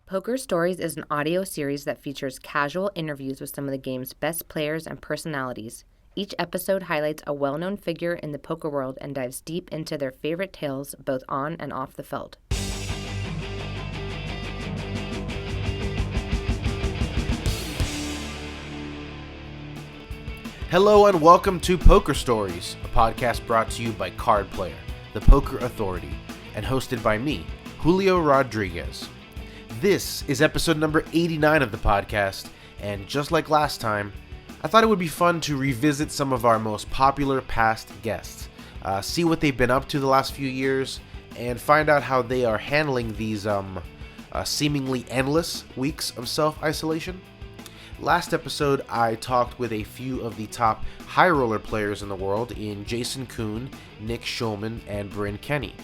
Poker Stories is an audio series that features casual interviews with some of the game's best players and personalities. Each episode highlights a well-known figure in the poker world and dives deep into their favorite tales both on and off the feld. Hello and welcome to Poker Stories, a podcast brought to you by Card Player, the Poker Authority, and hosted by me, Julio Rodriguez. This is episode number 89 of the podcast, and just like last time, I thought it would be fun to revisit some of our most popular past guests, see what they've been up to the last few years, and find out how they are handling these seemingly endless weeks of self-isolation. Last episode, I talked with a few of the top high roller players in the world in Jason Kuhn, Nick Schulman, and Bryn Kenney.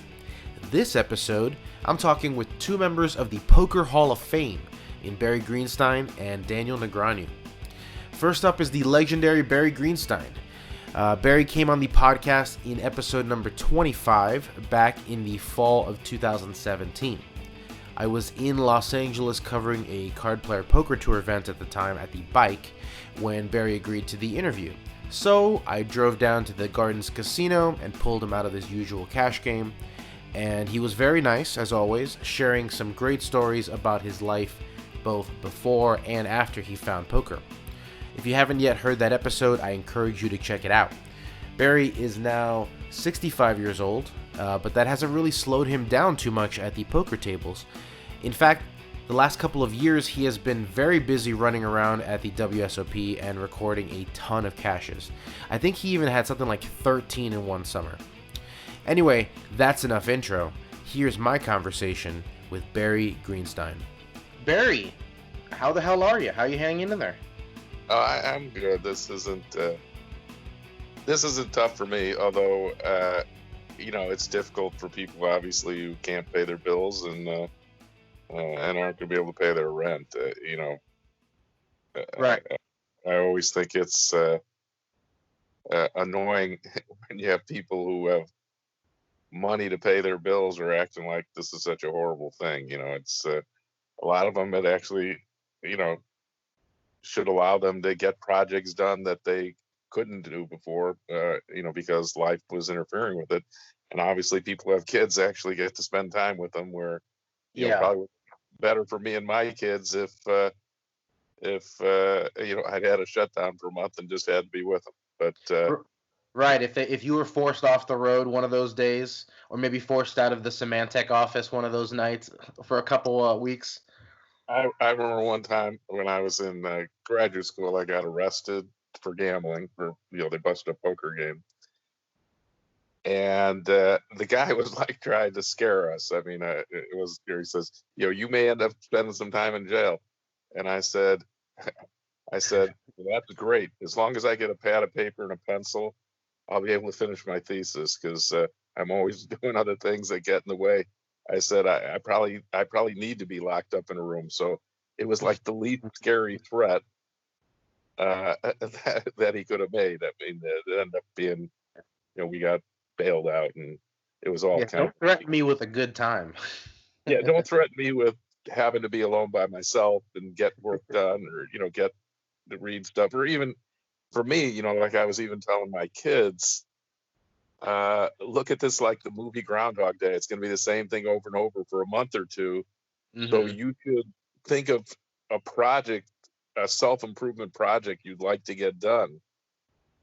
This episode, I'm talking with two members of the Poker Hall of Fame in Barry Greenstein and Daniel Negreanu. First up is the legendary Barry Greenstein. Barry came on the podcast in episode number 25 back in the fall of 2017. I was in Los Angeles covering a Card Player Poker Tour event at the time at the Bike when Barry agreed to the interview. So I drove down to the Gardens Casino and pulled him out of his usual cash game. And he was very nice, as always, sharing some great stories about his life both before and after he found poker. If you haven't yet heard that episode, I encourage you to check it out. Barry is now 65 years old, but that hasn't really slowed him down too much at the poker tables. In fact, the last couple of years he has been very busy running around at the WSOP and recording a ton of caches. I think he even had something like 13 in one summer. Anyway, that's enough intro. Here's my conversation with Barry Greenstein. Barry, how the hell are you? How are you hanging in there? I'm good. This isn't tough for me, although it's difficult for people obviously who can't pay their bills and aren't going to be able to pay their rent. Right. I always think it's annoying when you have people who have money to pay their bills are acting like this is such a horrible thing. It's a lot of them that actually, should allow them to get projects done that they couldn't do before, because life was interfering with it. And obviously people who have kids actually get to spend time with them where, probably better for me and my kids if I'd had a shutdown for a month and just had to be with them. But, right. If you were forced off the road one of those days, or maybe forced out of the Symantec office one of those nights for a couple weeks. I remember one time when I was in graduate school, I got arrested for gambling. They busted a poker game, and the guy was like trying to scare us. I mean, he says, you may end up spending some time in jail, and I said, well, that's great. As long as I get a pad of paper and a pencil, I'll be able to finish my thesis because I'm always doing other things that get in the way. I said, I probably need to be locked up in a room. So it was like the least scary threat that he could have made. I mean, it ended up being, we got bailed out and it was all kind don't threaten me with a good time. Yeah, don't threaten me with having to be alone by myself and get work done or, get to read stuff. Or even for me, like I was even telling my kids, look at this like the movie Groundhog Day. It's going to be the same thing over and over for a month or two. Mm-hmm. So you should think of a project, a self-improvement project you'd like to get done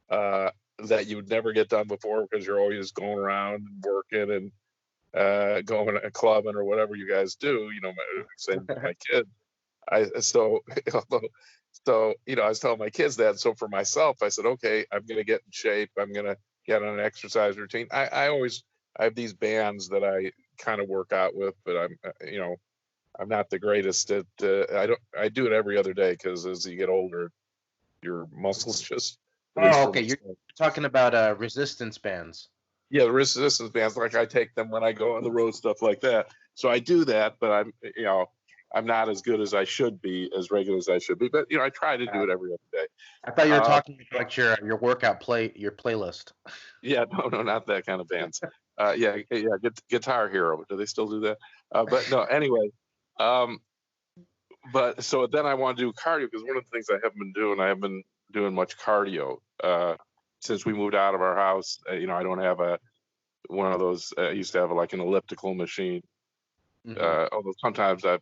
that you would never get done before because you're always going around and working and going to clubbing or whatever you guys do. Same with my kid. I was telling my kids that. So for myself, I said, okay, I'm going to get in shape. I'm going to get on an exercise routine. I have these bands that I kind of work out with, but I'm not the greatest at. I do it every other day because as you get older, your muscles just. Oh, okay. You're talking about resistance bands. Yeah, the resistance bands. Like I take them when I go on the road, stuff like that. So I do that, but I'm not as good as I should be, as regular as I should be. But I try to do it every other day. I thought you were talking about your workout your playlist. Yeah, no, not that kind of bands. Guitar Hero. Do they still do that? But no, anyway. but so then I want to do cardio, because one of the things I haven't been doing much cardio since we moved out of our house. I don't have one of those. I used to have like an elliptical machine. Although sometimes I've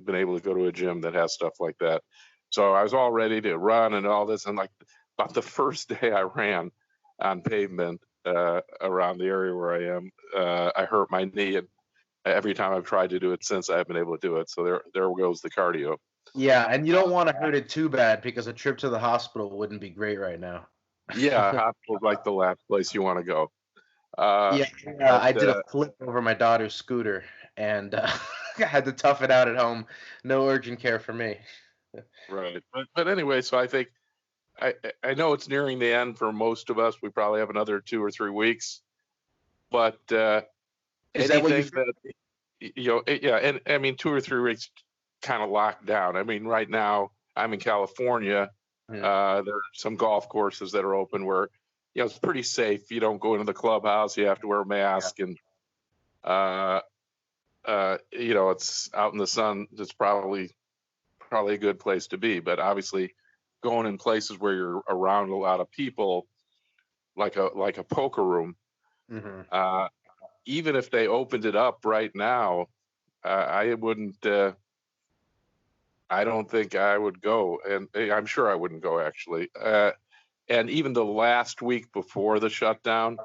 been able to go to a gym that has stuff like that. So I was all ready to run and all this, and like about the first day I ran on pavement around the area where I am, I hurt my knee, and every time I've tried to do it since, I haven't been able to do it. So there goes the cardio. Yeah, and you don't want to hurt it too bad, because a trip to the hospital wouldn't be great right now. Yeah, hospital's like the last place you want to go. I did a flip over my daughter's scooter, and I had to tough it out at home. No urgent care for me. Right, but anyway, so I think I know it's nearing the end for most of us. We probably have another 2 or 3 weeks, but Is that what yeah, and I mean 2 or 3 weeks kind of locked down. I mean, right now I'm in California. There are some golf courses that are open where it's pretty safe. You don't go into the clubhouse. You have to wear a mask, and it's out in the sun. It's probably a good place to be. But obviously, going in places where you're around a lot of people, like a poker room, even if they opened it up right now, I wouldn't. I don't think I would go, and I'm sure I wouldn't go actually. And even the last week before the shutdown,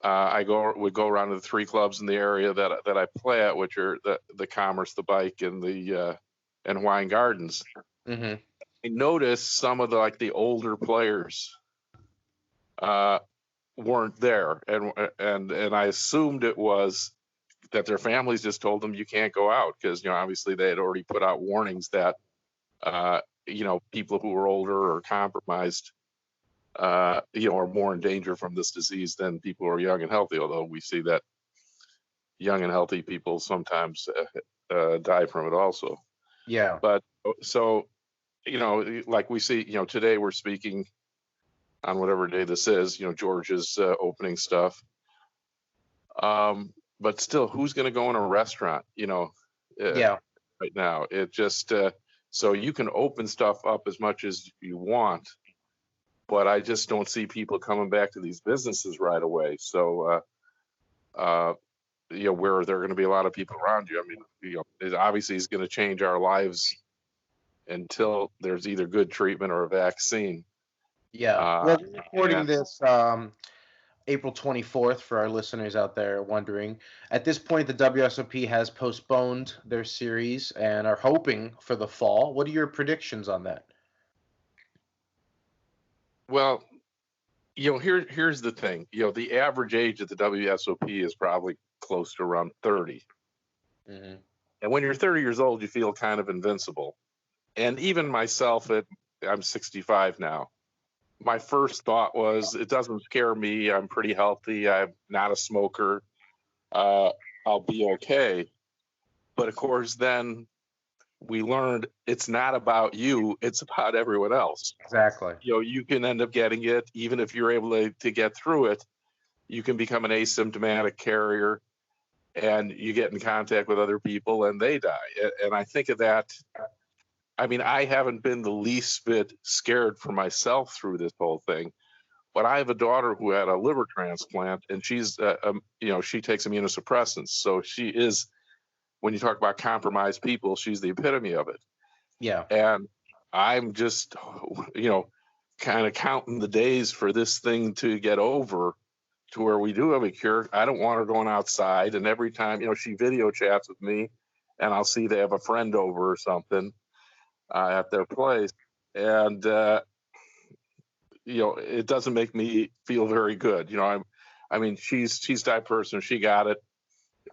I would go around to the 3 clubs in the area that I play at, which are the Commerce, the Bike, and the and Hawaiian Gardens. I noticed some of the older players weren't there, and I assumed it was that their families just told them you can't go out, because obviously they had already put out warnings that people who were older or compromised are more in danger from this disease than people who are young and healthy, although we see that young and healthy people sometimes die from it also. Yeah. But so, like we see, today we're speaking on whatever day this is, George's opening stuff. But still, who's going to go in a restaurant, right now? It just, so you can open stuff up as much as you want, but I just don't see people coming back to these businesses right away. So, where there are going to be a lot of people around you. I mean, it obviously is going to change our lives until there's either good treatment or a vaccine. Yeah. Well, we're recording this April 24th for our listeners out there wondering. At this point, the WSOP has postponed their series and are hoping for the fall. What are your predictions on that? Well, here's the thing. The average age of the WSOP is probably close to around 30. And when you're 30 years old, you feel kind of invincible. And even myself, I'm 65 now. My first thought was, it doesn't scare me. I'm pretty healthy. I'm not a smoker. I'll be okay. But of course, then we learned it's not about you. It's about everyone else. Exactly. You can end up getting it. Even if you're able to get through it, you can become an asymptomatic carrier, and you get in contact with other people and they die. And I think of that. I mean, I haven't been the least bit scared for myself through this whole thing, but I have a daughter who had a liver transplant, and she's, she takes immunosuppressants. So she is, when you talk about compromised people, she's the epitome of it. Yeah. And I'm just, kind of counting the days for this thing to get over, to where we do have a cure. I don't want her going outside. And every time, she video chats with me, and I'll see they have a friend over or something at their place, and it doesn't make me feel very good. I mean, she's that person. She got it.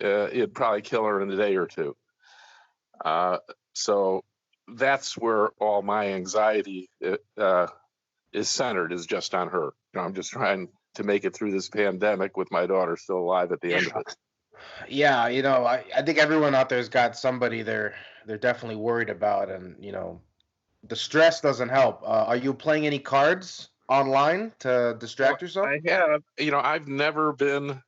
It'd probably kill her in a day or two. So that's where all my anxiety is centered, is just on her. I'm just trying to make it through this pandemic with my daughter still alive at the end of it. Yeah, I think everyone out there's got somebody they're definitely worried about, and the stress doesn't help. Are you playing any cards online to distract yourself? I have. I've never been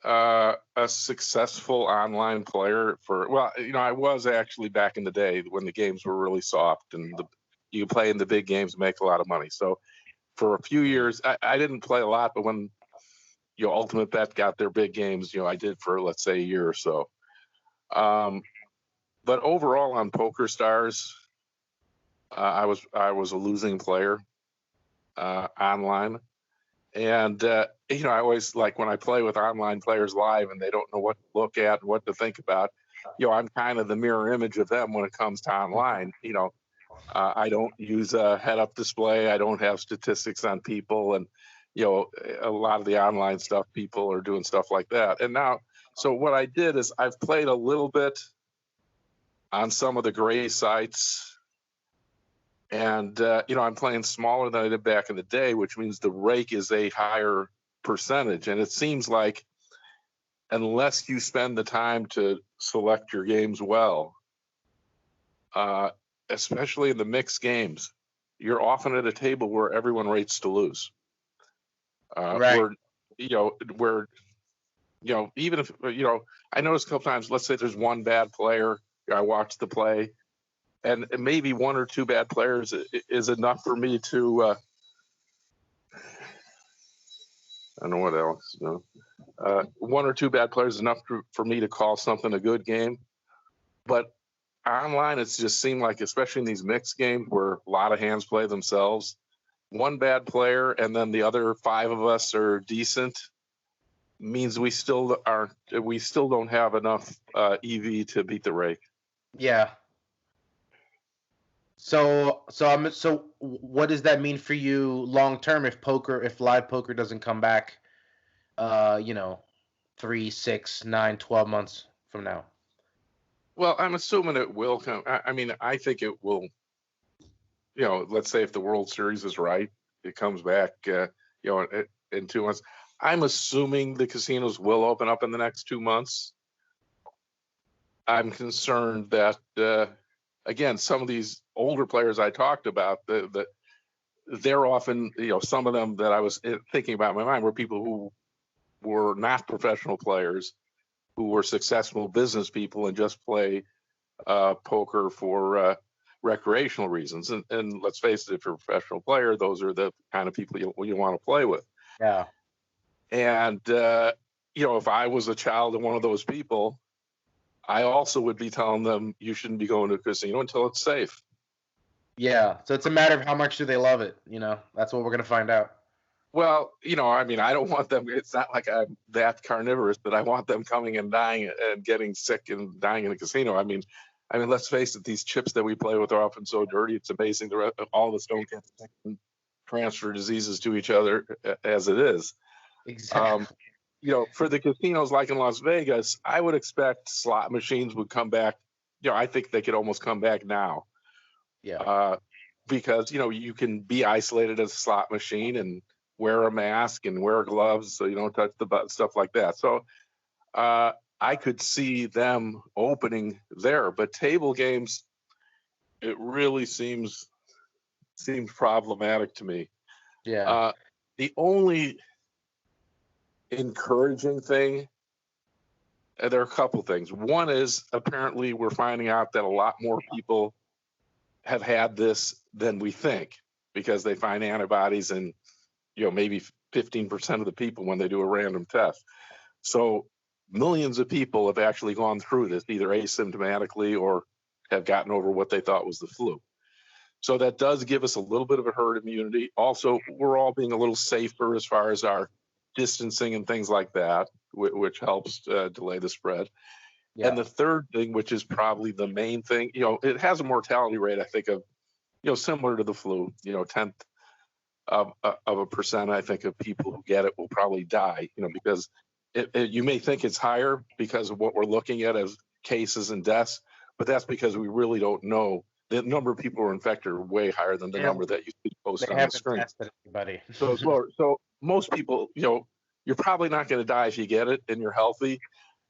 A successful online player I was actually back in the day when the games were really soft and you could play in the big games and make a lot of money. So for a few years, I didn't play a lot, but when Ultimate Bet got their big games, I did for, let's say, a year or so. But overall on PokerStars, I was a losing player online. And, I always like when I play with online players live and they don't know what to look at and what to think about, I'm kind of the mirror image of them when it comes to online. I don't use a head-up display. I don't have statistics on people. And, a lot of the online stuff, people are doing stuff like that. And now, so what I did is I've played a little bit on some of the gray sites. And, I'm playing smaller than I did back in the day, which means the rake is a higher percentage. And it seems like unless you spend the time to select your games well, especially in the mixed games, you're often at a table where everyone rates to lose. Right. Even if, I noticed a couple times, let's say there's one bad player, I watch the play, and maybe one or two bad players is enough for me to, I don't know what else, one or two bad players is enough for me to call something a good game. But online, it's just seemed like, especially in these mixed games where a lot of hands play themselves, one bad player and then the other five of us are decent means we still don't have enough EV to beat the rake. Yeah. So what does that mean for you long term if live poker doesn't come back 3, 6, 9, 12 months from now? Well, I'm assuming it will come. I think it will. Let's say if the World Series is right, it comes back. In 2 months. I'm assuming the casinos will open up in the next 2 months. I'm concerned that again, some of these older players I talked about, they're often, some of them that I was thinking about in my mind were people who were not professional players, who were successful business people and just play poker for recreational reasons. And let's face it, if you're a professional player, those are the kind of people you want to play with. Yeah. And, if I was a child of one of those people, I also would be telling them you shouldn't be going to a casino until it's safe. Yeah. So it's a matter of how much do they love it. That's what we're going to find out. Well, I don't want them. It's not like I'm that carnivorous, but I want them coming and dying and getting sick and dying in a casino. I mean, let's face it, these chips that we play with are often so dirty. It's amazing. All of us don't get sick and transfer diseases to each other as it is. Exactly. For the casinos like in Las Vegas, I would expect slot machines would come back. I think they could almost come back now. Yeah. Because, you can be isolated as a slot machine and wear a mask and wear gloves so you don't touch the butt, stuff like that. So I could see them opening there. But table games, it really seems problematic to me. Yeah. The only encouraging thing, there are a couple things. One is apparently we're finding out that a lot more people have had this than we think because they find antibodies in maybe 15% of the people when they do a random test. So millions of people have actually gone through this either asymptomatically or have gotten over what they thought was the flu. So that does give us a little bit of a herd immunity. Also, we're all being a little safer as far as our distancing and things like that, which helps delay the spread. Yeah. And the third thing, which is probably the main thing, it has a mortality rate, I think, of, similar to the flu, 10th of a percent, I think, of people who get it will probably die, because you may think it's higher because of what we're looking at as cases and deaths, but that's because we really don't know. The number of people who are infected are way higher than the number that you see posted on the screen. Anybody. So it's lower. So most people, you're probably not going to die if you get it and you're healthy.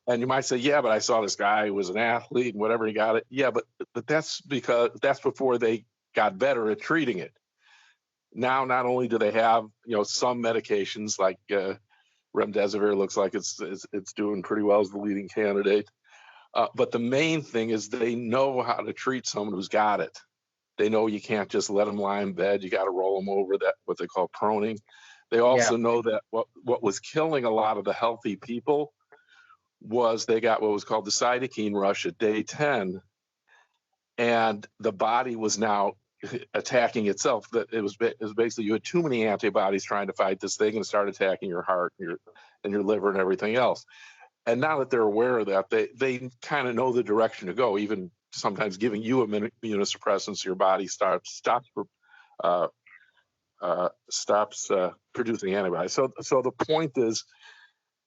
And you might say, yeah, but I saw this guy who was an athlete and whatever, he got it. Yeah, but that's because that's before they got better at treating it. Now, not only do they have, some medications like Remdesivir looks like it's doing pretty well as the leading candidate. But the main thing is they know how to treat someone who's got it. They know you can't just let them lie in bed. You got to roll them over, that what they call proning. They also know that what was killing a lot of the healthy people was they got what was called the cytokine rush at day 10, and the body was now attacking itself. That it was basically you had too many antibodies trying to fight this thing, and it started attacking your heart and your liver and everything else. And now that they're aware of that, they kind of know the direction to go. Even sometimes giving you immunosuppressants, your body stops producing antibodies. So the point is,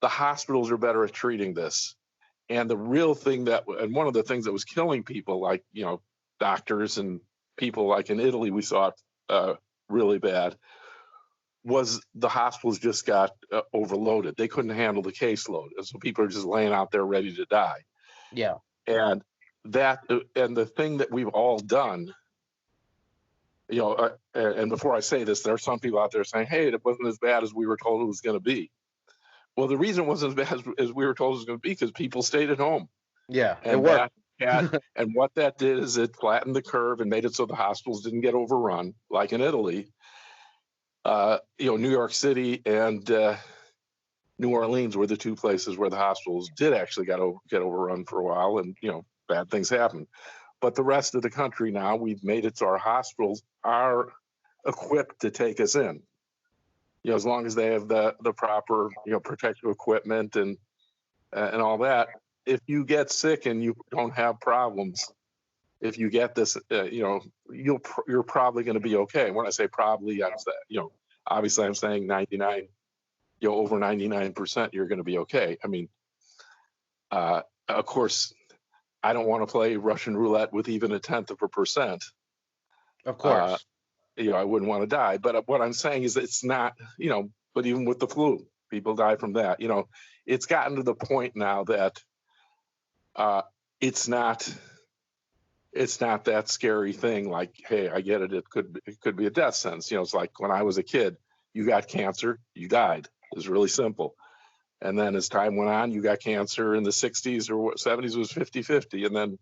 the hospitals are better at treating this. And the real thing and one of the things that was killing people, like, doctors and people like in Italy, we saw it really bad, was the hospitals just got overloaded. They couldn't handle the caseload. And so people are just laying out there ready to die. Yeah. And the thing that we've all done, and before I say this, there are some people out there saying, hey, it wasn't as bad as we were told it was going to be. Well, the reason it wasn't as bad as we were told it was going to be because people stayed at home. Yeah, and it worked. And what that did is it flattened the curve and made it so the hospitals didn't get overrun, like in Italy. New York City and New Orleans were the two places where the hospitals did actually get overrun for a while, and bad things happened. But the rest of the country now, we've made it so our hospitals are equipped to take us in. As long as they have the proper protective equipment and all that. If you get sick and you don't have problems, if you get this, you're probably going to be okay. When I say probably, obviously I'm saying 99, over 99%, you're going to be okay. I mean, of course, I don't want to play Russian roulette with even 0.1%. Of course. I wouldn't want to die. But what I'm saying is it's not, but even with the flu, people die from that. It's gotten to the point now that it's not that scary thing. Like, hey, I get it. It could be a death sentence. It's like when I was a kid, you got cancer, you died. It was really simple. And then as time went on, you got cancer in the 60s or 70s, it was 50-50. And then,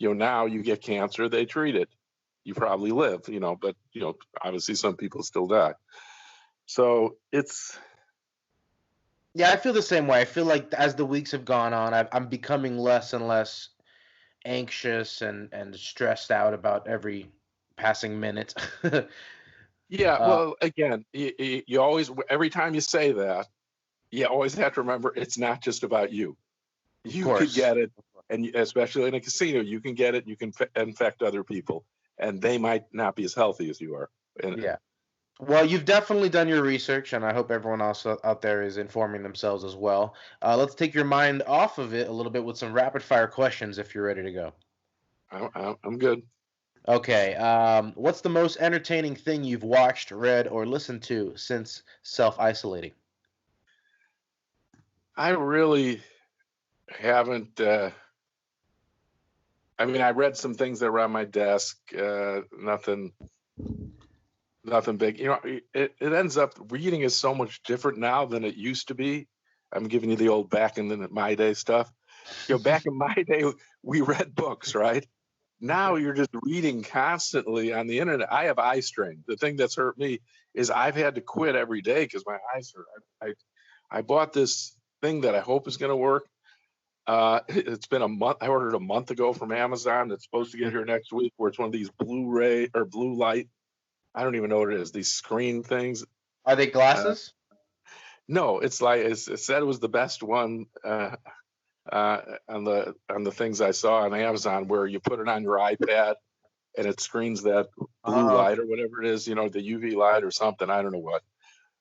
now you get cancer, they treat it. You probably live, but, obviously some people still die. So it's. Yeah, I feel the same way. I feel like as the weeks have gone on, I'm becoming less and less anxious and stressed out about every passing minute. Yeah, well, again, you always, every time you say that, you always have to remember it's not just about you. You could get it, and especially in a casino, you can get it, you can infect other people, and they might not be as healthy as you are. Yeah. Well, you've definitely done your research, and I hope everyone else out there is informing themselves as well. Let's take your mind off of it a little bit with some rapid-fire questions if you're ready to go. I'm good. Okay. What's the most entertaining thing you've watched, read, or listened to since self-isolating? I really haven't. I read some things that were on my desk. Nothing big. It ends up, reading is so much different now than it used to be. I'm giving you the old back in my day stuff. Back in my day, we read books, right? Now you're just reading constantly on the internet. I have eye strain. The thing that's hurt me is I've had to quit every day because my eyes hurt. I bought this thing that I hope is going to work. It's been a month. I ordered a month ago from Amazon. It's supposed to get here next week, where it's one of these Blu-ray or blue light. I don't even know what it is. These screen things. Are they glasses? No, it's like it said it was the best one on the things I saw on Amazon, where you put it on your iPad and it screens that blue light or whatever it is, the UV light or something. I don't know what.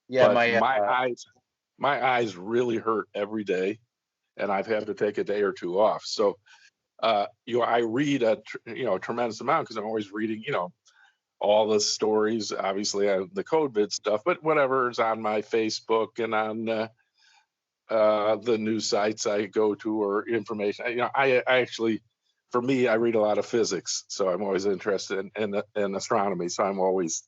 Yeah, but my eyes really hurt every day, and I've had to take a day or two off. So, I read a tremendous amount because I'm always reading, all the stories, obviously the COVID stuff, but whatever is on my Facebook and on the news sites I go to or information. I actually, for me, I read a lot of physics, so I'm always interested in astronomy. So I'm always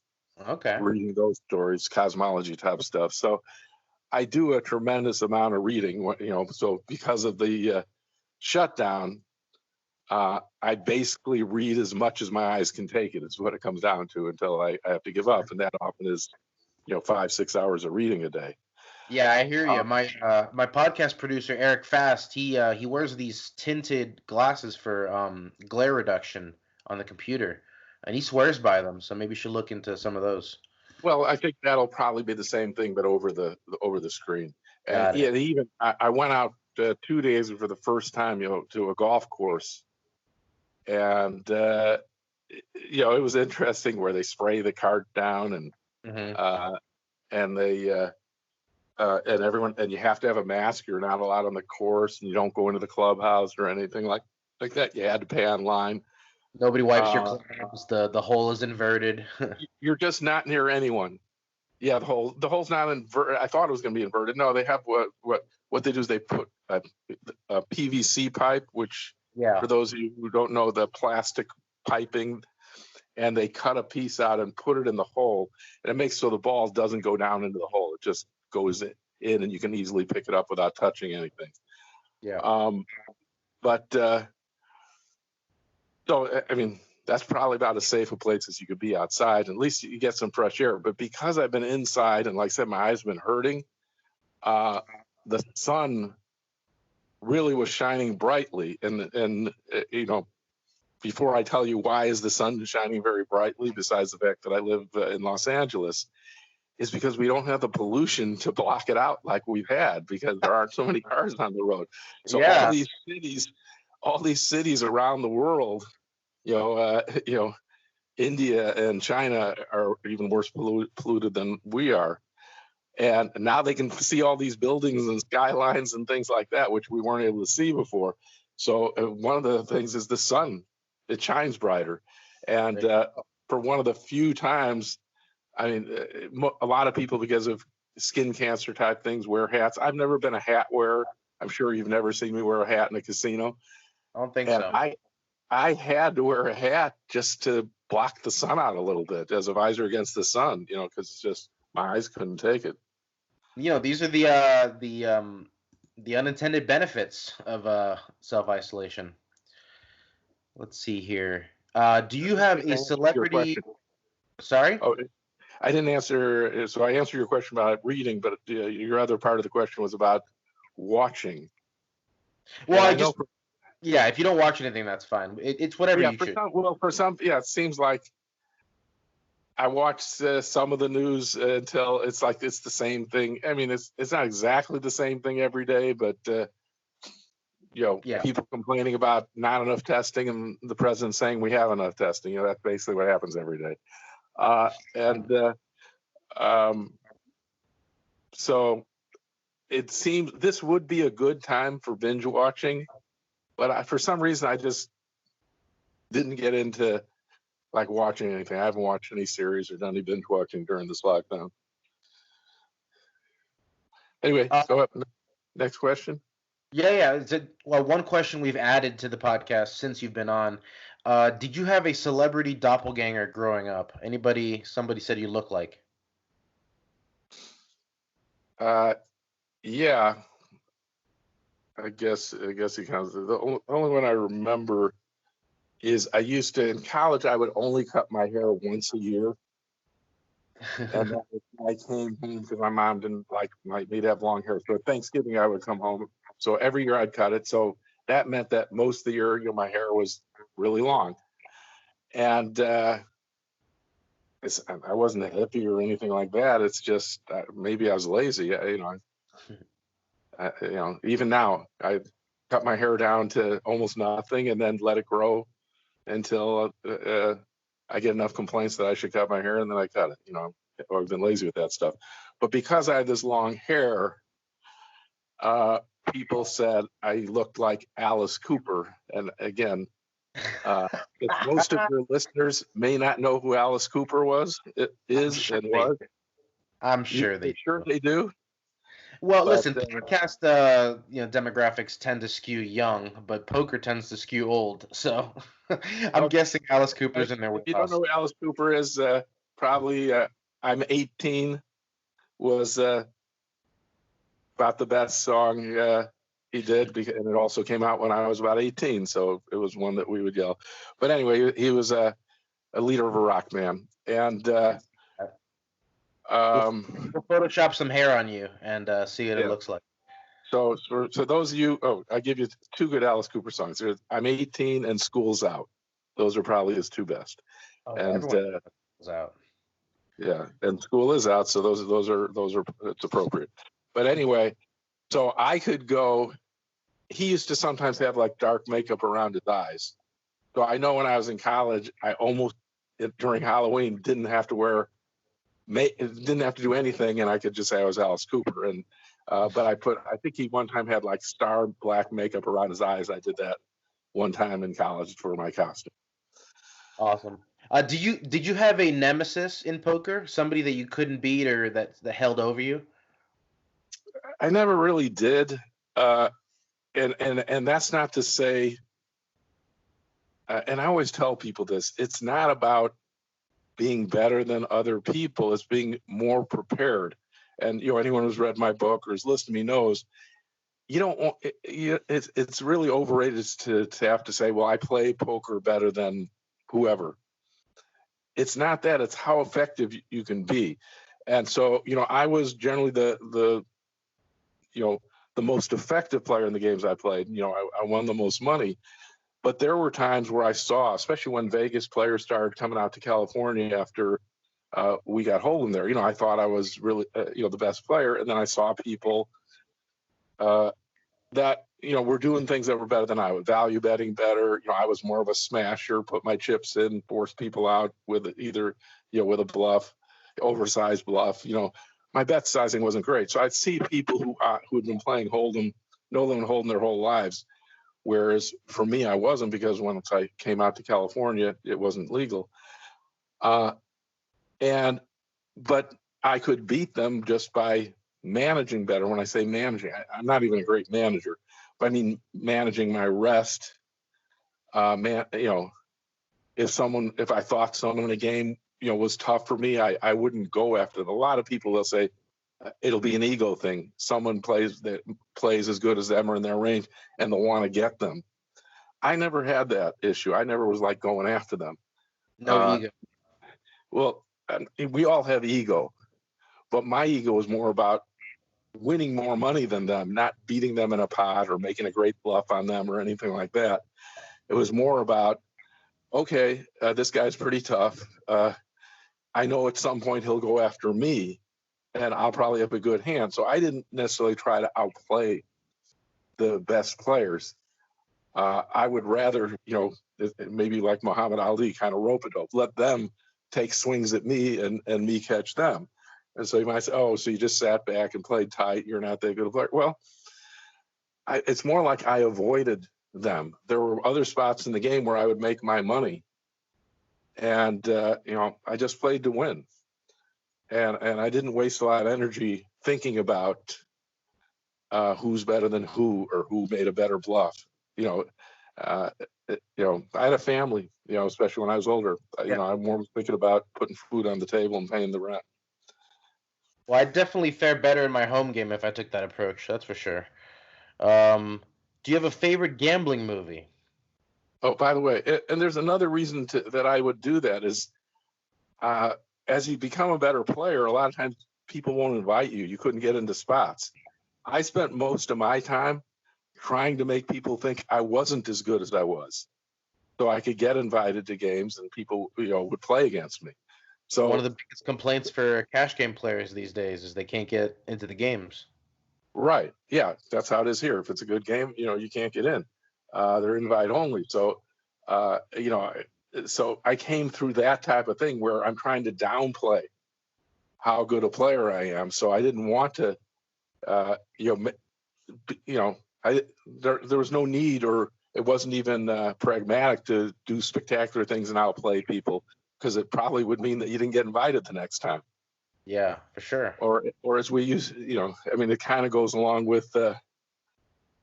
reading those stories, cosmology type stuff. So I do a tremendous amount of reading, so because of the shutdown, I basically read as much as my eyes can take it, is what it comes down to, until I have to give up. And that often is, 5-6 hours of reading a day. Yeah, I hear you. My podcast producer Eric Fast, he wears these tinted glasses for glare reduction on the computer, and he swears by them. So maybe you should look into some of those. Well, I think that'll probably be the same thing, but over the screen. And even I went out 2 days for the first time, to a golf course, and it was interesting where they spray the cart down, and and they and everyone, and you have to have a mask. You're not allowed on the course, and you don't go into the clubhouse or anything like that. You had to pay online. Nobody wipes your clothes. The hole is inverted. You're just not near anyone. Yeah, the hole's not inverted. I thought it was going to be inverted. No, they have what they do is they put a PVC pipe, which for those of you who don't know, the plastic piping, and they cut a piece out and put it in the hole, and it makes so the ball doesn't go down into the hole. It just goes in, and you can easily pick it up without touching anything. Yeah. So, I mean, that's probably about as safe a place as you could be outside. At least you get some fresh air. But because I've been inside, and like I said, my eyes have been hurting, the sun really was shining brightly. And before I tell you why is the sun shining very brightly, besides the fact that I live in Los Angeles, is because we don't have the pollution to block it out like we've had, because there aren't so many cars on the road. So all these cities around the world, India and China are even worse polluted than we are. And now they can see all these buildings and skylines and things like that, which we weren't able to see before. So one of the things is the sun. It shines brighter. And for one of the few times, I mean, a lot of people, because of skin cancer type things, wear hats. I've never been a hat wearer. I'm sure you've never seen me wear a hat in a casino. I don't think so. I had to wear a hat just to block the sun out a little bit, as a visor against the sun, because it's just my eyes couldn't take it. These are the unintended benefits of self-isolation. Let's see here. Do you have a celebrity? Sorry? Oh, I didn't answer. So I answered your question about reading, but your other part of the question was about watching. Well, if you don't watch anything, that's fine. It's whatever you choose. For some, it seems like I watch some of the news until it's like it's the same thing. I mean, it's not exactly the same thing every day, but people complaining about not enough testing, and the president saying we have enough testing. That's basically what happens every day. So it seems this would be a good time for binge watching, but for some reason I just didn't get into like watching anything. I haven't watched any series or done any binge watching during this lockdown. Anyway, go up. Next question. Yeah. One question we've added to the podcast since you've been on. Did you have a celebrity doppelganger growing up? Somebody said you look like? Yeah. I guess he counts. The only one I remember is I used to, in college, I would only cut my hair once a year. And I came home because my mom didn't like me to have long hair. So at Thanksgiving, I would come home. So every year I'd cut it. So that meant that most of the year, my hair was really long. And I wasn't a hippie or anything like that. It's just maybe I was lazy. Even now, I cut my hair down to almost nothing and then let it grow until I get enough complaints that I should cut my hair, and then I cut it. I've been lazy with that stuff. But because I had this long hair, people said I looked like Alice Cooper. And again, if most of your listeners may not know who Alice Cooper was, I'm sure they do. Well, listen, podcast demographics tend to skew young, but poker tends to skew old. So I'm guessing Alice Cooper's in there with us. If you don't know who Alice Cooper is, probably I'm 18, was about the best song he did, and it also came out when I was about 18, so it was one that we would yell. But anyway, he was a leader of a rock band, and we'll Photoshop some hair on you and see what it looks like. So those of you, I give you two good Alice Cooper songs. I'm 18 and School's Out. Those are probably his two best. And School's Out. Yeah, and School is Out, so those are it's appropriate. But anyway, so I could go. He used to sometimes have like dark makeup around his eyes. So I know when I was in college, I almost during Halloween didn't have to do anything, and I could just say I was Alice Cooper. And but I think he one time had like star black makeup around his eyes. I did that one time in college for my costume. Awesome. Did you have a nemesis in poker? Somebody that you couldn't beat or that held over you? I never really did, and that's not to say. And I always tell people this: it's not about being better than other people; it's being more prepared. And anyone who's read my book or has listened to me knows you don't want. It's really overrated to have to say, "Well, I play poker better than whoever." It's not that; it's how effective you can be. And so, I was generally the most effective player in the games I played. I won the most money. But there were times where I saw, especially when Vegas players started coming out to California after we got Hold'em there. I thought I was really, the best player, and then I saw people that were doing things that were better than I would. Value betting better. I was more of a smasher, put my chips in, force people out with either with a bluff, oversized bluff. My bet sizing wasn't great, so I'd see people who had been playing Hold'em, know them Hold'em their whole lives. Whereas for me, I wasn't, because once I came out to California, it wasn't legal. But I could beat them just by managing better. When I say managing, I'm not even a great manager, but I mean managing my rest. If I thought someone in a game, was tough for me, I wouldn't go after them. A lot of people will say it'll be an ego thing. Someone plays as good as them or in their range, and they'll want to get them. I never had that issue. I never was like going after them. No ego. Well, we all have ego, but my ego was more about winning more money than them, not beating them in a pot or making a great bluff on them or anything like that. It was more about, okay, this guy's pretty tough. I know at some point he'll go after me, and I'll probably have a good hand. So I didn't necessarily try to outplay the best players. I would rather, maybe like Muhammad Ali, kind of rope it up, let them take swings at me and me catch them. And so you might say, oh, so you just sat back and played tight. You're not that good a player. Well, it's more like I avoided them. There were other spots in the game where I would make my money. And, I just played to win. And I didn't waste a lot of energy thinking about who's better than who or who made a better bluff. I had a family, especially when I was older. I'm more thinking about putting food on the table and paying the rent. Well, I'd definitely fare better in my home game if I took that approach. That's for sure. Do you have a favorite gambling movie? Oh, by the way, and there's another reason that I would do that is, as you become a better player, a lot of times people won't invite you. You couldn't get into spots. I spent most of my time trying to make people think I wasn't as good as I was, so I could get invited to games and people, would play against me. So one of the biggest complaints for cash game players these days is they can't get into the games. Right. Yeah, that's how it is here. If it's a good game, you can't get in. They're invite only. So, so I came through that type of thing where I'm trying to downplay how good a player I am. So I didn't want to, there was no need, or it wasn't even pragmatic to do spectacular things and outplay people, because it probably would mean that you didn't get invited the next time. Yeah, for sure. Or as we use, it kind of goes along with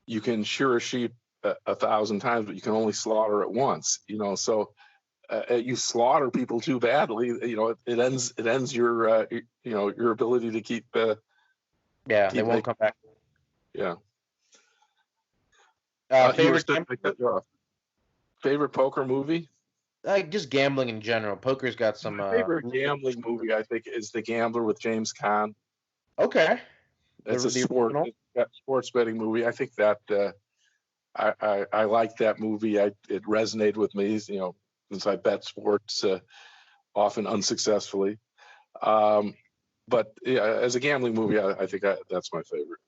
you can shear a sheep 1,000 times, but you can only slaughter it once. So you slaughter people too badly, it ends your your ability to keep. They won't come back. Yeah. Favorite Favorite poker movie? just gambling in general. Poker's got some. My favorite gambling movie, I think, is The Gambler with James Caan. Okay. It's a sports betting movie. I think that I like that movie. It resonated with me, since I bet sports often unsuccessfully. But yeah, as a gambling movie, I think that's my favorite.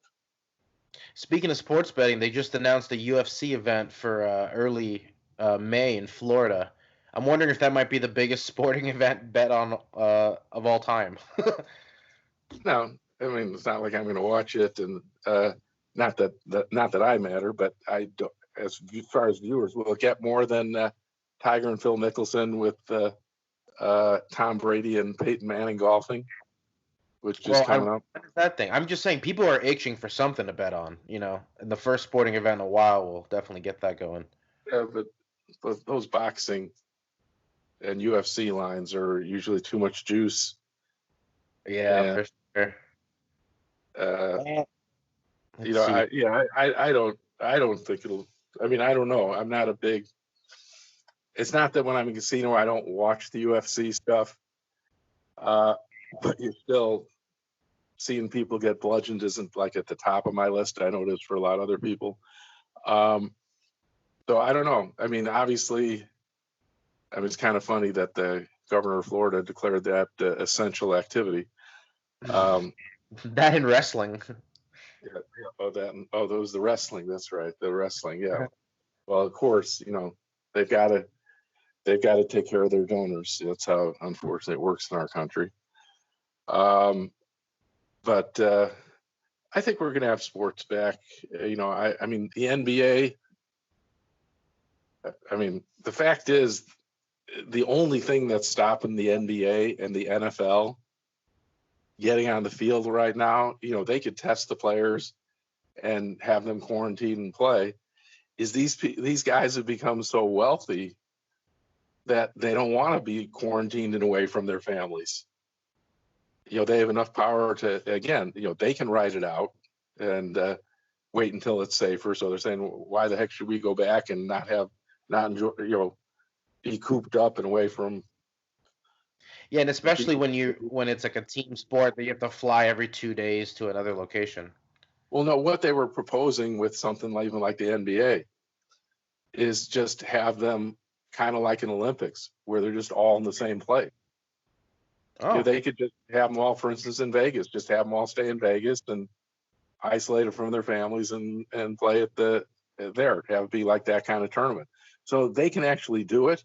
Speaking of sports betting, they just announced a UFC event for early May in Florida. I'm wondering if that might be the biggest sporting event bet on of all time. No, I mean, it's not like I'm going to watch it, and not that I matter, but I don't. As far as viewers, will it get more than Tiger and Phil Mickelson with Tom Brady and Peyton Manning golfing, which is coming up? That thing. I'm just saying, people are itching for something to bet on. And the first sporting event in a while will definitely get that going. Yeah, but those boxing and UFC lines are usually too much juice. Yeah, for sure. I don't think it'll. I mean, I don't know. I'm not a big. It's not that when I'm in casino, I don't watch the UFC stuff. But you're still seeing people get bludgeoned isn't like at the top of my list. I know it is for a lot of other people. So I don't know. I mean, obviously, it's kind of funny that the governor of Florida declared that essential activity. That in wrestling. Yeah. That was the wrestling. That's right. The wrestling. Yeah. Well, of course, they've got to take care of their donors. That's how, unfortunately, it works in our country. But I think we're going to have sports back. I mean, the NBA. I mean, the fact is, the only thing that's stopping the NBA and the NFL getting on the field right now, they could test the players and have them quarantine and play, is these guys have become so wealthy that they don't want to be quarantined and away from their families. They have enough power to, again, they can write it out and wait until it's safer. So they're saying, why the heck should we go back and not enjoy, be cooped up and away from. Yeah, and especially when it's like a team sport that you have to fly every 2 days to another location. Well, no, what they were proposing with something even like the NBA is just have them kind of like an Olympics where they're just all in the same place. Oh. They could just have them all, for instance, in Vegas, just have them all stay in Vegas and isolated from their families and play at there. Have it be like that kind of tournament. So they can actually do it.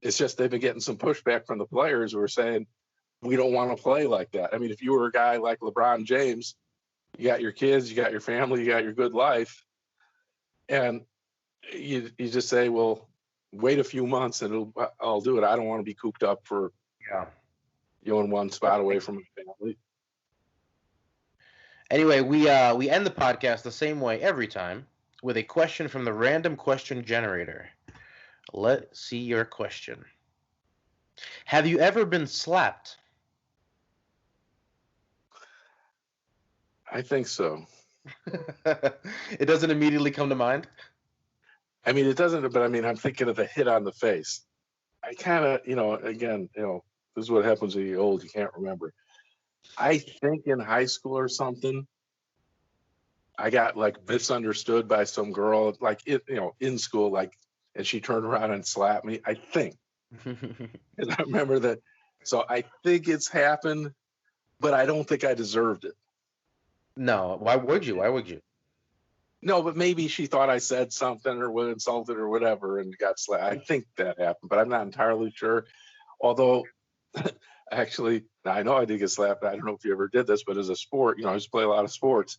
It's just they've been getting some pushback from the players who are saying, we don't want to play like that. I mean, if you were a guy like LeBron James, you got your kids, you got your family, you got your good life, and you just say, well, wait a few months and I'll do it. I don't want to be cooped up for in one spot away from my family. Anyway, we end the podcast the same way every time, with a question from the random question generator. Let's see your question. Have you ever been slapped? I think so. It doesn't immediately come to mind? I mean, it doesn't, but I mean, I'm thinking of the hit on the face. I kind of, again, this is what happens when you're old, you can't remember. I think in high school or something, I got like misunderstood by some girl, like in school, like, and she turned around and slapped me. I think, and I remember that. So I think it's happened, but I don't think I deserved it. No, why would you? No, but maybe she thought I said something or was insulted or whatever and got slapped. I think that happened, but I'm not entirely sure. Although, actually, I know I did get slapped. I don't know if you ever did this, but as a sport, I used to play a lot of sports.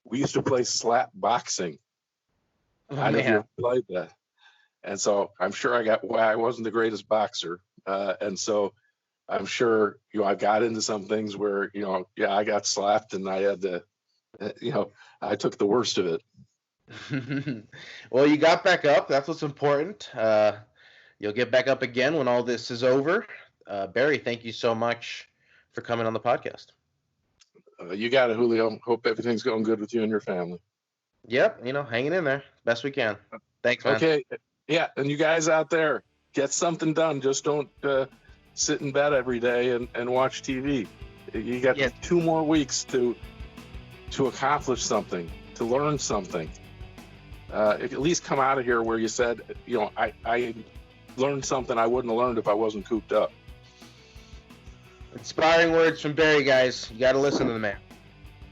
We used to play slap boxing. I don't know if you ever played that. And so I'm sure I wasn't the greatest boxer. And so I'm sure, I got into some things where, I got slapped and I had to, I took the worst of it. Well, you got back up. That's what's important. You'll get back up again when all this is over. Barry, thank you so much for coming on the podcast. You got it, Julio. Hope everything's going good with you and your family. Yep, hanging in there best we can. Thanks, man. Okay. Yeah. And you guys out there, get something done. Just don't sit in bed every day and watch TV. You got 2 more weeks to accomplish something, to learn something. At least come out of here where you said, I learned something I wouldn't have learned if I wasn't cooped up. Inspiring words from Barry, guys. You got to listen to the man.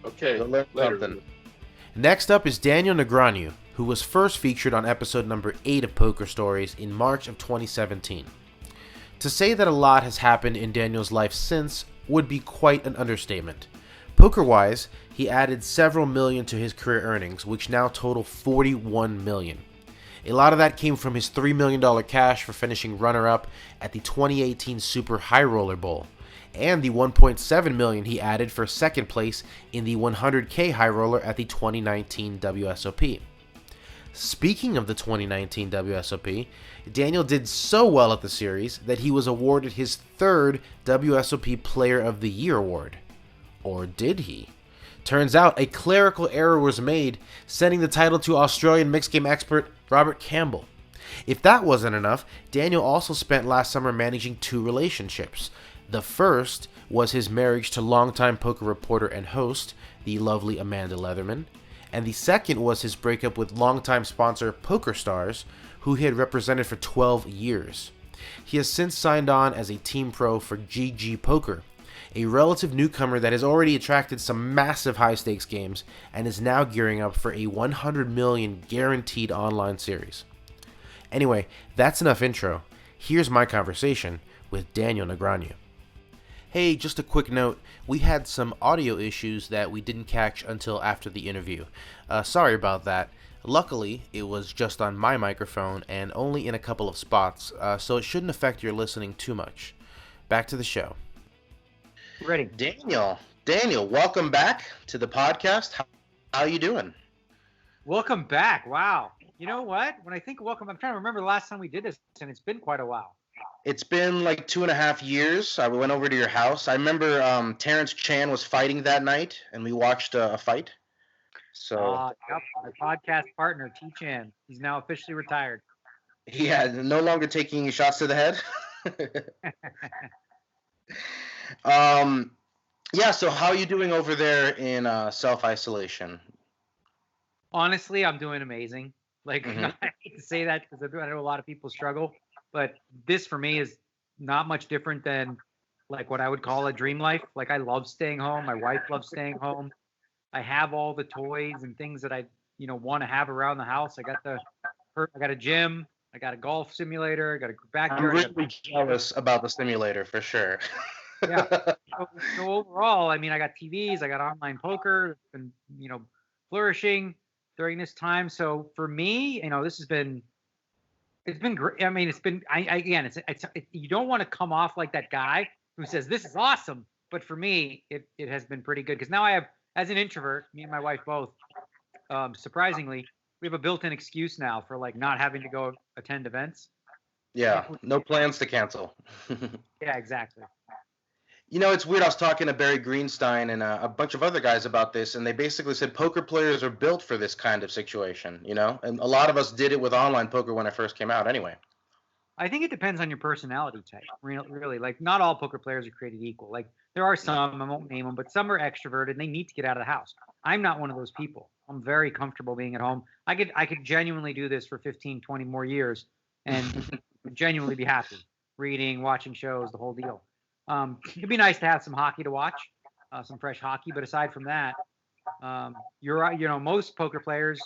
Okay. Learn Later. something. Next up is Daniel Negreanu, who was first featured on episode number 8 of Poker Stories in March of 2017. To say that a lot has happened in Daniel's life since would be quite an understatement. Poker-wise, he added several million to his career earnings, which now total $41 million. A lot of that came from his $3 million cash for finishing runner-up at the 2018 Super High Roller Bowl, and the $1.7 million he added for second place in the 100K High Roller at the 2019 WSOP. Speaking of the 2019 WSOP, Daniel did so well at the series that he was awarded his third WSOP Player of the Year award. Or did he? Turns out a clerical error was made, sending the title to Australian mixed game expert Robert Campbell. If that wasn't enough, Daniel also spent last summer managing 2 relationships. The first was his marriage to longtime poker reporter and host, the lovely Amanda Leatherman, and the second was his breakup with longtime sponsor PokerStars, who he had represented for 12 years. He has since signed on as a team pro for GGPoker, a relative newcomer that has already attracted some massive high-stakes games and is now gearing up for a $100 million guaranteed online series. Anyway, that's enough intro. Here's my conversation with Daniel Negreanu. Hey, just a quick note. We had some audio issues that we didn't catch until after the interview. Sorry about that. Luckily, it was just on my microphone and only in a couple of spots, so it shouldn't affect your listening too much. Back to the show. Ready. Daniel, welcome back to the podcast. How you doing? Welcome back. Wow. You know what? When I think of welcome, I'm trying to remember the last time we did this, and it's been quite a while. It's been like 2.5 years. I went over to your house. I remember Terrence Chan was fighting that night, and we watched a fight. So, yep, my podcast partner, T-Chan, he's now officially retired. Yeah, no longer taking shots to the head. Yeah, so how are you doing over there in self-isolation? Honestly, I'm doing amazing. Like, I hate to say that because I know a lot of people struggle, but this for me is not much different than like what I would call a dream life. Like, I love staying home. My wife loves staying home. I have all the toys and things that I, want to have around the house. I got a gym. I got a golf simulator. I got a backyard. I'm really jealous about the simulator for sure. Yeah. So overall, I mean, I got TVs. I got online poker. It's been, flourishing during this time. So for me, it's been great. I mean, you don't want to come off like that guy who says this is awesome. But for me, it has been pretty good because now I have, as an introvert, me and my wife both, surprisingly, we have a built-in excuse now for like not having to go attend events. Yeah, no plans to cancel. Yeah, exactly. It's weird. I was talking to Barry Greenstein and a bunch of other guys about this, and they basically said poker players are built for this kind of situation, and a lot of us did it with online poker when it first came out anyway. I think it depends on your personality type, really. Like, not all poker players are created equal. Like, there are some, I won't name them, but some are extroverted and they need to get out of the house. I'm not one of those people. I'm very comfortable being at home. I could genuinely do this for 15, 20 more years and genuinely be happy. Reading, watching shows, the whole deal. It'd be nice to have some hockey to watch, some fresh hockey. But aside from that, most poker players,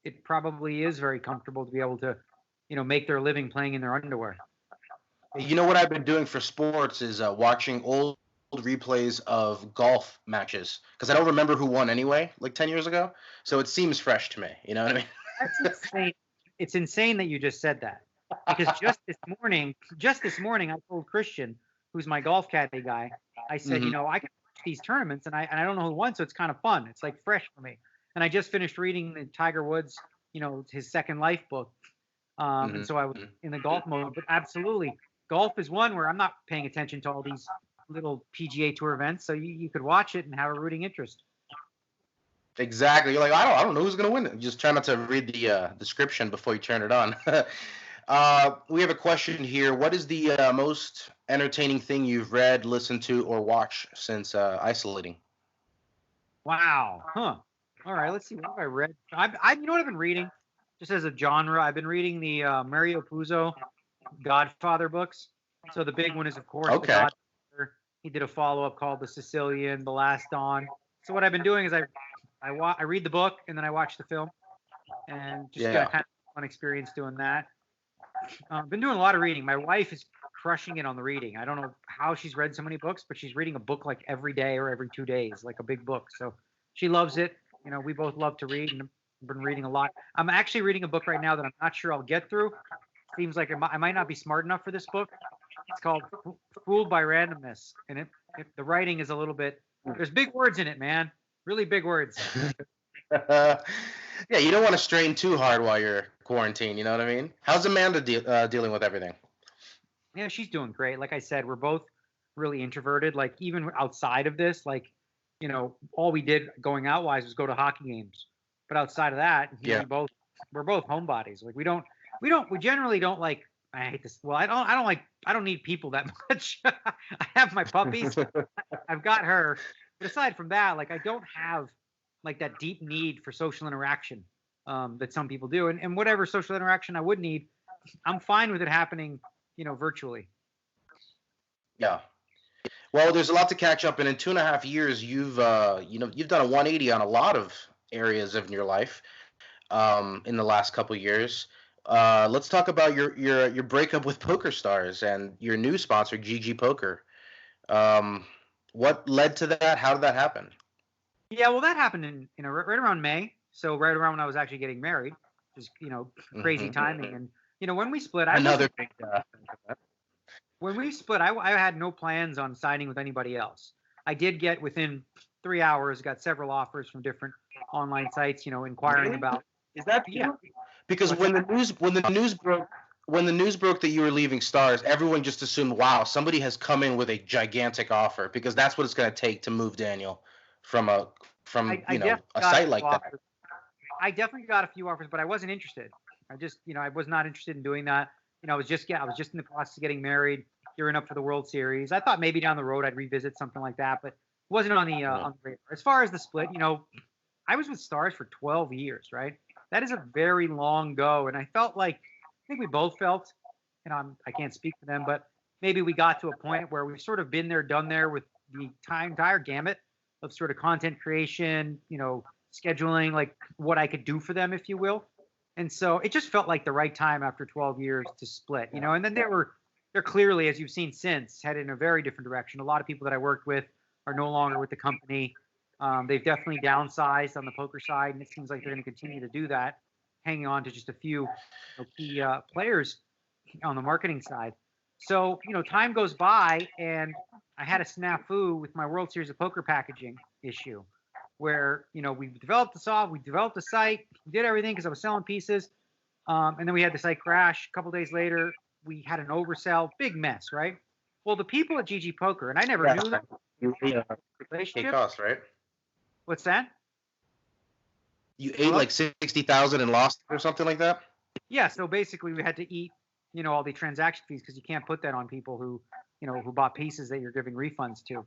it probably is very comfortable to be able to, make their living playing in their underwear. What I've been doing for sports is watching old replays of golf matches because I don't remember who won anyway, like 10 years ago. So it seems fresh to me. You know what I mean? That's insane. It's insane that you just said that because just this morning, I told Christian, who's my golf caddy guy, I said, I can watch these tournaments and I don't know who won, so it's kind of fun. It's like fresh for me. And I just finished reading the Tiger Woods, his Second Life book. And so I was in the golf mode, but absolutely. Golf is one where I'm not paying attention to all these little PGA Tour events, so you could watch it and have a rooting interest. Exactly. You're like, I don't know who's gonna win it. Just try not to read the description before you turn it on. We have a question here. What is the most entertaining thing you've read, listened to, or watched since isolating? Wow. Huh. All right. Let's see. What have I read? You know what I've been reading? Just as a genre, I've been reading the Mario Puzo Godfather books. So the big one is, of course, The Okay. Godfather. He did a follow-up called The Sicilian, The Last Dawn. So what I've been doing is I read the book and then I watch the film, and just got a kind of fun experience doing that. Been doing a lot of reading. My wife is crushing it on the reading. I don't know how she's read so many books, but she's reading a book like every day or every 2 days, like a big book. So she loves it. You know, we both love to read, and I've been reading a lot. I'm actually reading a book right now that I'm not sure I'll get through. Seems like I might not be smart enough for this book. It's called Fooled by Randomness, and the writing is a little bit. There's big words in it, man. Really big words. Yeah, you don't want to strain too hard while you're quarantined. You know what I mean? How's Amanda dealing with everything? Yeah, she's doing great. Like I said, we're both really introverted. Like even outside of this, like, you know, all we did going out wise was go to hockey games. But outside of that, you know, we're both homebodies. Like we generally don't like. I hate this. Well, I don't need people that much. I have my puppies. I've got her. But aside from that, like I don't have like that deep need for social interaction that some people do. And whatever social interaction I would need, I'm fine with it happening, you know, virtually. Yeah. Well, there's a lot to catch up in 2.5 years. You've done a 180 on a lot of areas of your life in the last couple years. Let's talk about your breakup with PokerStars and your new sponsor, GGPoker. What led to that? How did that happen? Yeah, well, that happened in right around May. So right around when I was actually getting married, just, you know, crazy timing. And, you know, when we split, when we split, I had no plans on signing with anybody else. I did get within 3 hours, got several offers from different online sites, you know, inquiring about. Is that because when the news broke that you were leaving Stars, everyone just assumed, wow, somebody has come in with a gigantic offer, because that's what it's going to take to move Daniel from a site like that. I definitely got a few offers, but I wasn't interested. I was not interested in doing that. You know, I was just in the process of getting married, gearing up for the World Series. I thought maybe down the road I'd revisit something like that, but it wasn't on the radar. As far as the split, you know, I was with Stars for 12 years, right? That is a very long go, and I felt like, I think we both felt, and I can't speak for them, but maybe we got to a point where we've sort of been there, done there with the entire gamut of sort of content creation, you know, scheduling, like what I could do for them, if you will. And so it just felt like the right time after 12 years to split, you know. And then they're clearly, as you've seen since, headed in a very different direction. A lot of people that I worked with are no longer with the company. They've definitely downsized on the poker side, and it seems like they're going to continue to do that, hanging on to just a few key players on the marketing side. So, you know, time goes by, and I had a snafu with my World Series of Poker packaging issue, where, you know, we developed the site, we did everything because I was selling pieces, and then we had the site crash. A couple days later, we had an oversell, big mess, right? Well, the people at GGPoker, and I never knew them. Relationship cost, right? What's that? You ate like 60,000 and lost or something like that? Yeah, so basically we had to eat, you know, all the transaction fees, because you can't put that on people who bought pieces that you're giving refunds to.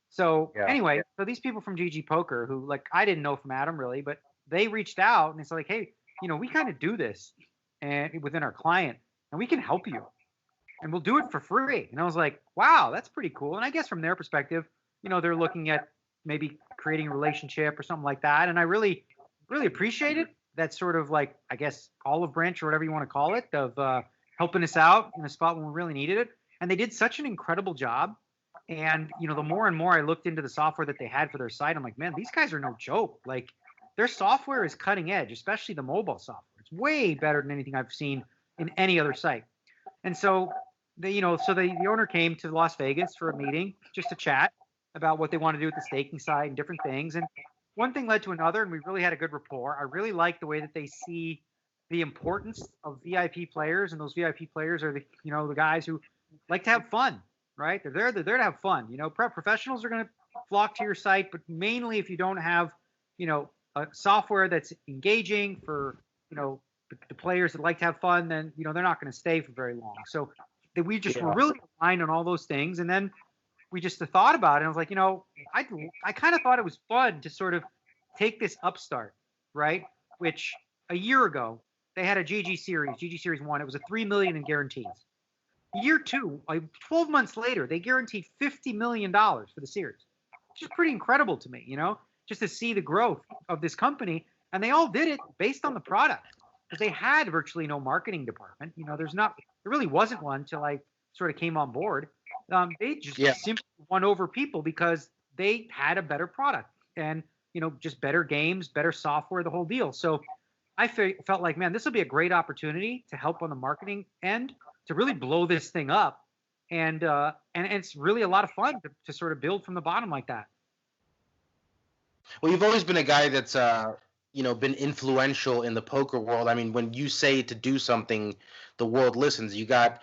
So anyway, so these people from GGPoker, who, like, I didn't know from Adam really, but they reached out and it's like, hey, you know, we kind of do this and within our client, and we can help you, and we'll do it for free. And I was like, wow, that's pretty cool. And I guess from their perspective, you know, they're looking at maybe creating a relationship or something like that. And I really, really appreciated that sort of, like, I guess, olive branch or whatever you want to call it, of helping us out in a spot when we really needed it. And they did such an incredible job. And, you know, the more and more I looked into the software that they had for their site, I'm like, man, these guys are no joke. Like, their software is cutting edge, especially the mobile software. It's way better than anything I've seen in any other site. And so the owner came to Las Vegas for a meeting just to chat about what they want to do with the staking side and different things. And one thing led to another, and we really had a good rapport. I really like the way that they see the importance of VIP players, and those VIP players are the guys who like to have fun, right? They're there to have fun. You know, professionals are going to flock to your site, but mainly if you don't have, you know, software that's engaging for, the players that like to have fun, then, they're not going to stay for very long. So we just were really aligned on all those things. And then we just thought about it. And I was like, I kind of thought it was fun to sort of take this upstart, right? Which a year ago, they had a GG Series 1. It was a $3 million in guarantees. Year 2, like 12 months later, they guaranteed $50 million for the series, which is pretty incredible to me, just to see the growth of this company. And they all did it based on the product, because they had virtually no marketing department. There really wasn't one till I sort of came on board. They just simply won over people because they had a better product and, just better games, better software, the whole deal. So I felt like, man, this will be a great opportunity to help on the marketing end to really blow this thing up. And it's really a lot of fun to sort of build from the bottom like that. Well, you've always been a guy that's, been influential in the poker world. I mean, when you say to do something, the world listens. You got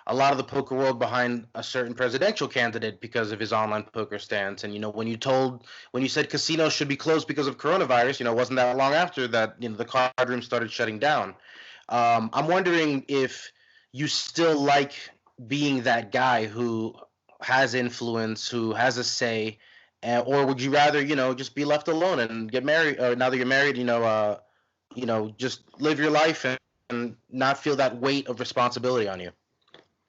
a lot of the poker world behind a certain presidential candidate because of his online poker stance. And, when you said casinos should be closed because of coronavirus, it wasn't that long after that, the card room started shutting down. I'm wondering if you still like being that guy who has influence, who has a say, or would you rather, just be left alone and get married, or now that you're married, just live your life and not feel that weight of responsibility on you?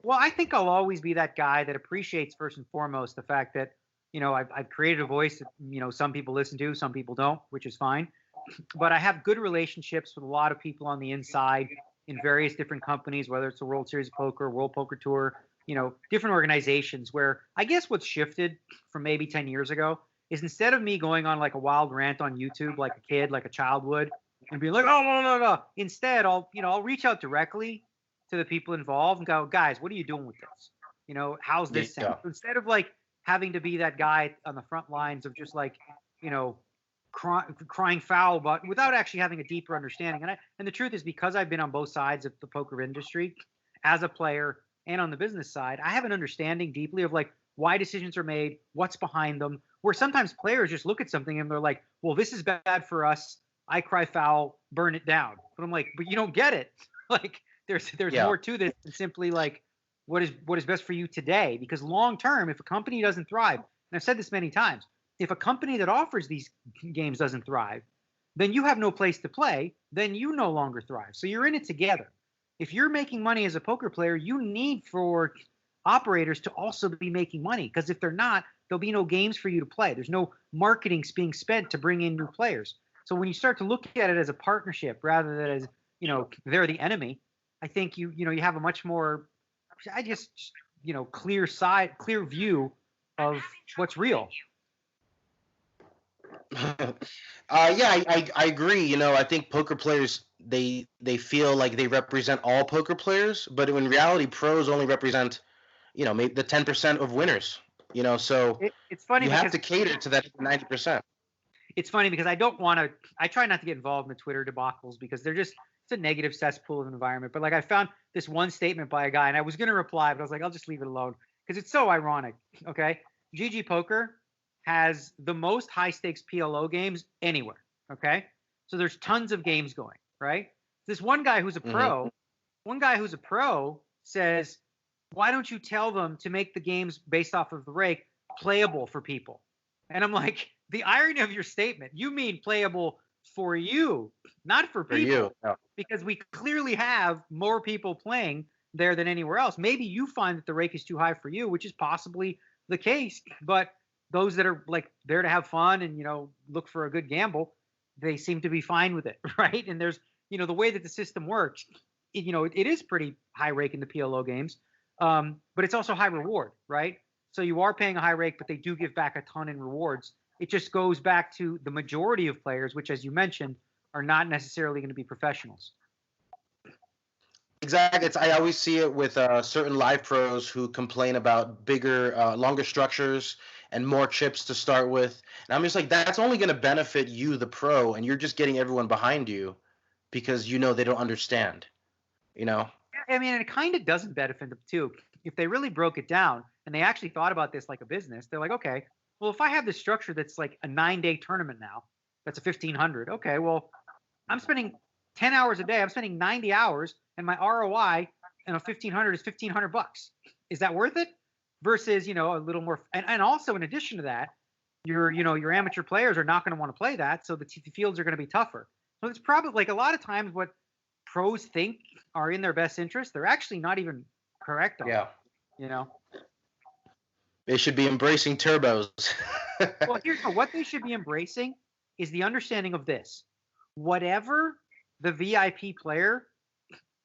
Well, I think I'll always be that guy that appreciates first and foremost the fact that, I've created a voice that, some people listen to, some people don't, which is fine. But I have good relationships with a lot of people on the inside in various different companies, whether it's the World Series of Poker, World Poker Tour, different organizations, where I guess what's shifted from maybe 10 years ago is instead of me going on like a wild rant on YouTube like a kid, like a child would, and being like, oh, no. Instead, I'll reach out directly to the people involved and go, guys, what are you doing with this? How's this sound? So instead of like having to be that guy on the front lines of just like, crying foul, but without actually having a deeper understanding. And the truth is, because I've been on both sides of the poker industry as a player and on the business side, I have an understanding deeply of like why decisions are made, what's behind them, where sometimes players just look at something and they're like, well, this is bad for us. I cry foul, burn it down. But I'm like, but you don't get it. Like there's more to this than simply like what is best for you today. Because long term, if a company doesn't thrive, and I've said this many times, if a company that offers these games doesn't thrive, then you have no place to play, then you no longer thrive. So you're in it together. If you're making money as a poker player, you need for operators to also be making money, because if they're not, there'll be no games for you to play. There's no marketing being spent to bring in new players. So when you start to look at it as a partnership rather than as, they're the enemy, I think you have a much more, clear view of what's real. I agree. I think poker players, they feel like they represent all poker players, but in reality, pros only represent, maybe the 10% of winners. So it's funny you have to cater to that 90%. It's funny because I try not to get involved in the Twitter debacles because it's a negative cesspool of an environment. But like I found this one statement by a guy and I was going to reply, but I was like, I'll just leave it alone because it's so ironic. Okay. GGPoker has the most high stakes PLO games anywhere. Okay. So there's tons of games going, right? This one guy who's a pro, says, why don't you tell them to make the games based off of the rake playable for people? And I'm like, the irony of your statement, you mean playable for you, not for people. You. No. Because we clearly have more people playing there than anywhere else. Maybe you find that the rake is too high for you, which is possibly the case. But those that are like there to have fun and, look for a good gamble, they seem to be fine with it, right? And there's, the way that the system works, it is pretty high rake in the PLO games, but it's also high reward, right? So you are paying a high rake, but they do give back a ton in rewards. It just goes back to the majority of players, which, as you mentioned, are not necessarily going to be professionals. Exactly. I always see it with certain live pros who complain about bigger, longer structures and more chips to start with. And I'm just like, that's only going to benefit you, the pro, and you're just getting everyone behind you because they don't understand, I mean, it kind of doesn't benefit them too. If they really broke it down and they actually thought about this like a business, they're like, okay, well, if I have this structure that's like a 9-day tournament now That's a 1,500. Okay, well, I'm spending 10 hours a day. I'm spending 90 hours, and my ROI and a 1,500 is $1,500. Is that worth it? Versus, a little more. And also, in addition to that, your amateur players are not going to want to play that, so the fields are going to be tougher. So it's probably like a lot of times what pros think are in their best interest, they're actually not even correct on. Yeah. They should be embracing turbos. Well, here's what they should be embracing is the understanding of this. Whatever the VIP player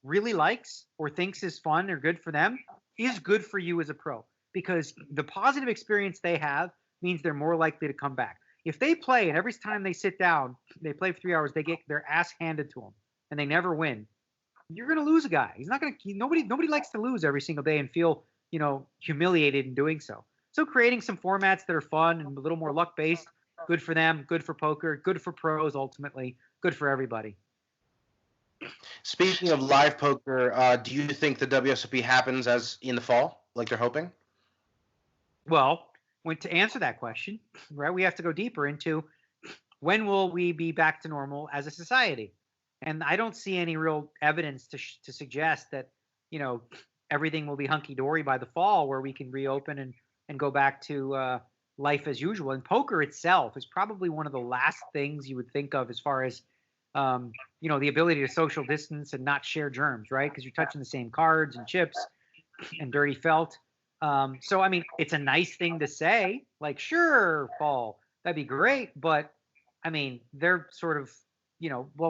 really likes or thinks is fun or good for them is good for you as a pro, because the positive experience they have means they're more likely to come back. If they play and every time they sit down, they play for 3 hours, they get their ass handed to them and they never win, you're going to lose a guy. He's not going to. Nobody likes to lose every single day and feel humiliated in doing so. So creating some formats that are fun and a little more luck based, good for them, good for poker, good for pros, ultimately good for everybody. Speaking of live poker, do you think the WSOP happens as in the fall, like they're hoping? Well, to answer that question, right, we have to go deeper into when will we be back to normal as a society? And I don't see any real evidence to suggest that, everything will be hunky-dory by the fall where we can reopen and go back to life as usual. And poker itself is probably one of the last things you would think of as far as, the ability to social distance and not share germs, right? Because you're touching the same cards and chips and dirty felt. So, I mean, it's a nice thing to say, like, sure, fall, that'd be great. But, I mean, they're sort of,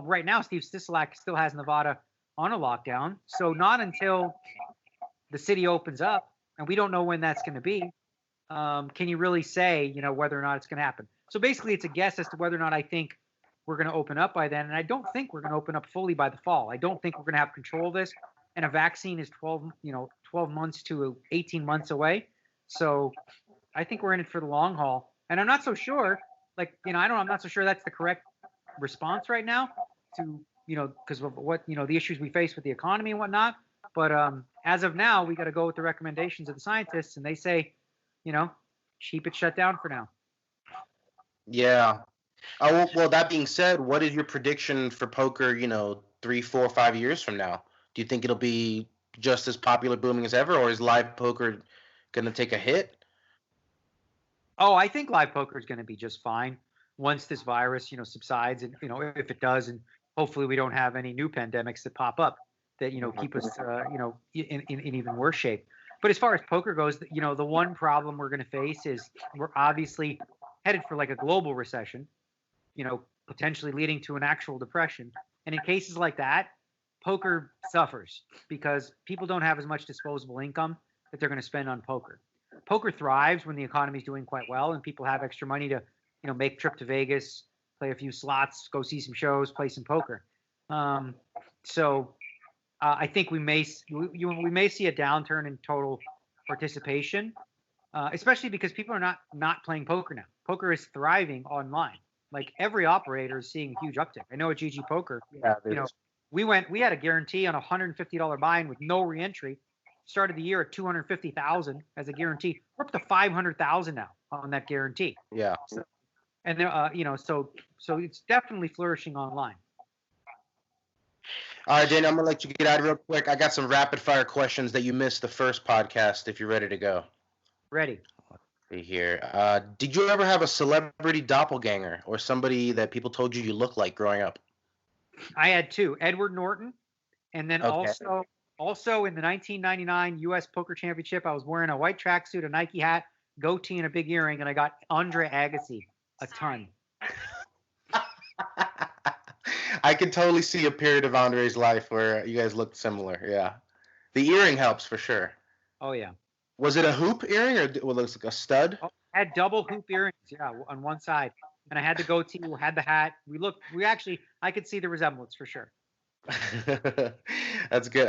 right now, Steve Sisolak still has Nevada on a lockdown. So not until the city opens up, and we don't know when that's going to be, can you really say, whether or not it's going to happen. So basically, it's a guess as to whether or not I think we're going to open up by then. And I don't think we're going to open up fully by the fall. I don't think we're going to have control of this. And a vaccine is 12 months to 18 months away. So I think we're in it for the long haul. And I'm not so sure, I'm not so sure that's the correct response right now to, because of what, the issues we face with the economy and whatnot. But as of now, we got to go with the recommendations of the scientists. And they say, keep it shut down for now. Yeah. Well, that being said, what is your prediction for poker, 3, 4, 5 years from now? Do you think it'll be just as popular, booming as ever, or is live poker going to take a hit? Oh, I think live poker is going to be just fine once this virus, subsides, and if it does, and hopefully we don't have any new pandemics that pop up that keep us, in even worse shape. But as far as poker goes, the one problem we're going to face is we're obviously headed for like a global recession, potentially leading to an actual depression. And in cases like that, poker suffers because people don't have as much disposable income that they're going to spend on poker. Poker thrives when the economy is doing quite well and people have extra money to, make a trip to Vegas, play a few slots, go see some shows, play some poker. So I think we may see a downturn in total participation, especially because people are not playing poker now. Poker is thriving online. Like every operator is seeing a huge uptick. I know at GGPoker, we had a guarantee on a $150 buy-in with no reentry. Started the year at $250,000 as a guarantee. We're up to $500,000 now on that guarantee. Yeah. So, and so it's definitely flourishing online. All right, Daniel, I'm gonna let you get out real quick. I got some rapid fire questions that you missed the first podcast. If you're ready to go. Ready. Here. Did you ever have a celebrity doppelganger or somebody that people told you looked like growing up? I had two. Edward Norton, and then also in the 1999 U.S. Poker Championship, I was wearing a white tracksuit, a Nike hat, goatee, and a big earring, and I got Andre Agassi a ton. I could totally see a period of Andre's life where you guys looked similar. Yeah, the earring helps for sure. Oh yeah. Was it a hoop earring or it looks like a stud? Oh, I had double hoop earrings, yeah, on one side. And I had the goatee, had the hat. I could see the resemblance for sure. That's good.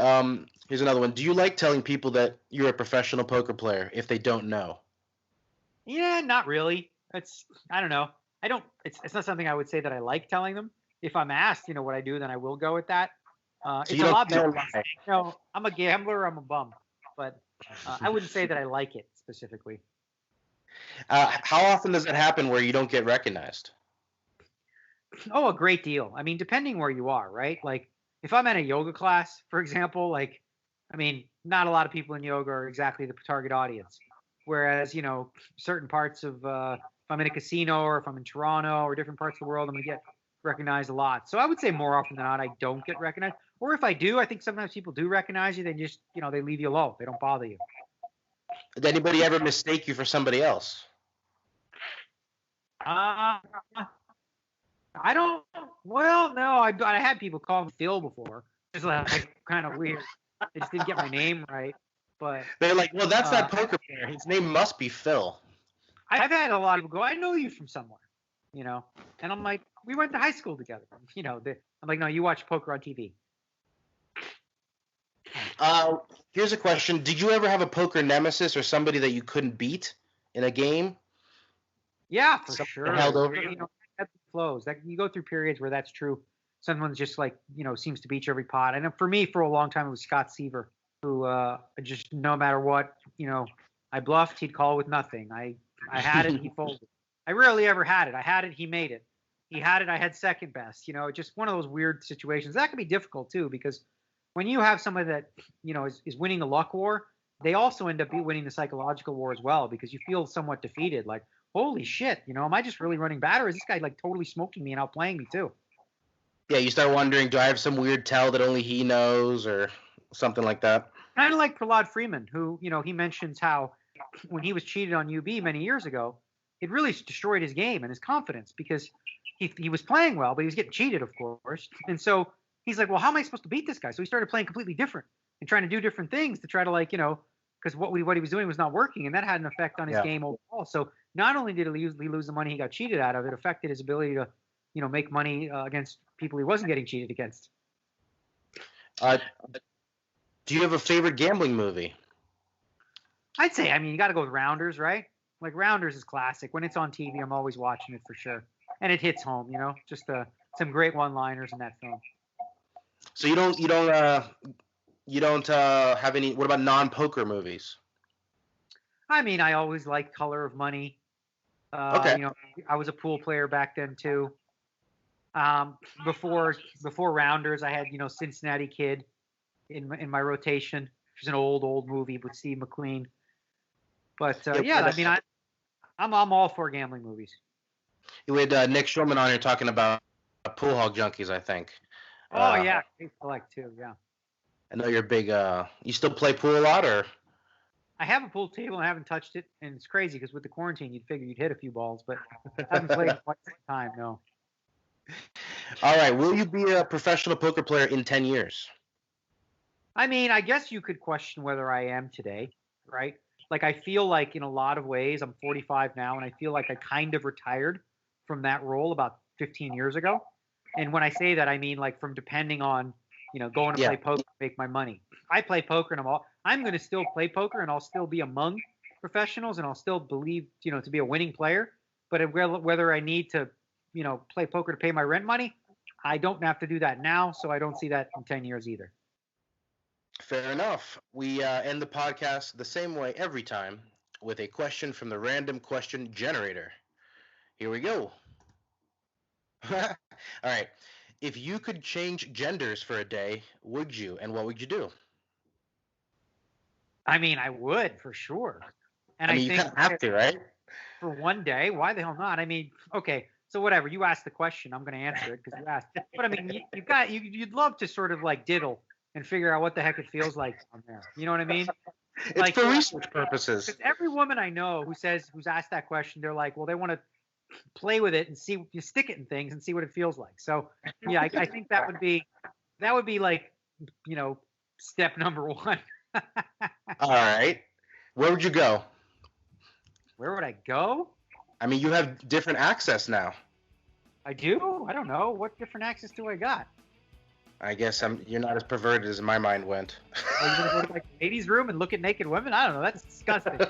Here's another one. Do you like telling people that you're a professional poker player if they don't know? Yeah, not really. I don't know. It's not something I would say that I like telling them. If I'm asked, what I do, then I will go with that. It's a lot better. I'm a gambler, I'm a bum. But I wouldn't say that I like it specifically. How often does it happen where you don't get recognized? Oh, a great deal. I mean, depending where you are, right? Like if I'm at a yoga class, for example, like, I mean, not a lot of people in yoga are exactly the target audience. Whereas, certain parts of, if I'm in a casino or if I'm in Toronto or different parts of the world, I'm going to get recognized a lot. So I would say more often than not, I don't get recognized. Or if I do, I think sometimes people do recognize you. They just, they leave you alone. They don't bother you. Did anybody ever mistake you for somebody else? I don't. Well, no, I had people call me Phil before. It's like kind of weird. They just didn't get my name right. But They're like, well, that's that poker player. His name must be Phil. I've had a lot of people go, I know you from somewhere, and I'm like, we went to high school together. I'm like, no, you watch poker on TV. Here's a question. Did you ever have a poker nemesis or somebody that you couldn't beat in a game? Yeah, for Something sure. held over ebbs and flows. That you go through periods where that's true. Someone's just like, seems to beat you every pot. And for me, for a long time, it was Scott Seaver, who just no matter what, I bluffed, he'd call with nothing. I had it, he folded. I rarely ever had it. I had it, he made it. He had it, I had second best. Just one of those weird situations. That can be difficult too, because when you have somebody that is winning the luck war, they also end up winning the psychological war as well, because you feel somewhat defeated. Like, holy shit, am I just really running bad, or is this guy like totally smoking me and outplaying me too? Yeah, you start wondering, do I have some weird tell that only he knows, or something like that? Kind of like Prahlad Freeman, who, he mentions how when he was cheated on UB many years ago, it really destroyed his game and his confidence, because he was playing well, but he was getting cheated, of course. And so he's like, well, how am I supposed to beat this guy? So he started playing completely different and trying to do different things to try to because what he was doing was not working, and that had an effect on his game overall. So not only did he lose the money he got cheated out of, it affected his ability to, make money against people he wasn't getting cheated against. Do you have a favorite gambling movie? I'd say, you got to go with Rounders, right? Like Rounders is classic. When it's on TV, I'm always watching it for sure, and it hits home. Just some great one-liners in that film. So you don't have any. What about non-poker movies? I always liked Color of Money. Okay. I was a pool player back then too. Before Rounders, I had Cincinnati Kid in my rotation, which is an old movie with Steve McQueen. But I'm all for gambling movies. You had Nick Schulman on here talking about Pool Hog Junkies, I think. Oh yeah, I like too. Yeah. I know you're big. You still play pool a lot, or? I have a pool table and I haven't touched it, and it's crazy because with the quarantine, you'd figure you'd hit a few balls, but I haven't played in quite some time. No. All right. Will you be a professional poker player in 10 years? I guess you could question whether I am today, right? Like, I feel like in a lot of ways, I'm 45 now, and I feel like I kind of retired from that role about 15 years ago. And when I say that, I mean like from depending on, going to play poker to make my money. I play poker and I'm going to still play poker, and I'll still be among professionals, and I'll still believe, to be a winning player. But whether I need to, play poker to pay my rent money, I don't have to do that now. So I don't see that in 10 years either. Fair enough. We end the podcast the same way every time, with a question from the random question generator. Here we go. All right. If you could change genders for a day, would you? And what would you do? I would, for sure. And I think you kind of have to, right? For one day, why the hell not? Okay, so whatever. You asked the question, I'm going to answer it because you asked. But you'd love to sort of like diddle and figure out what the heck it feels like on there. You know what I mean? It's like, for research purposes. Because every woman I know who's asked that question, they're like, well, they want to play with it and see, you stick it in things and see what it feels like. So yeah, I think that would be like, step number one. All right. Where would you go? Where would I go? You have different access now. I do? I don't know. What different access do I got? I guess you're not as perverted as my mind went. Are you going to go to like the ladies' room and look at naked women? I don't know. That's disgusting.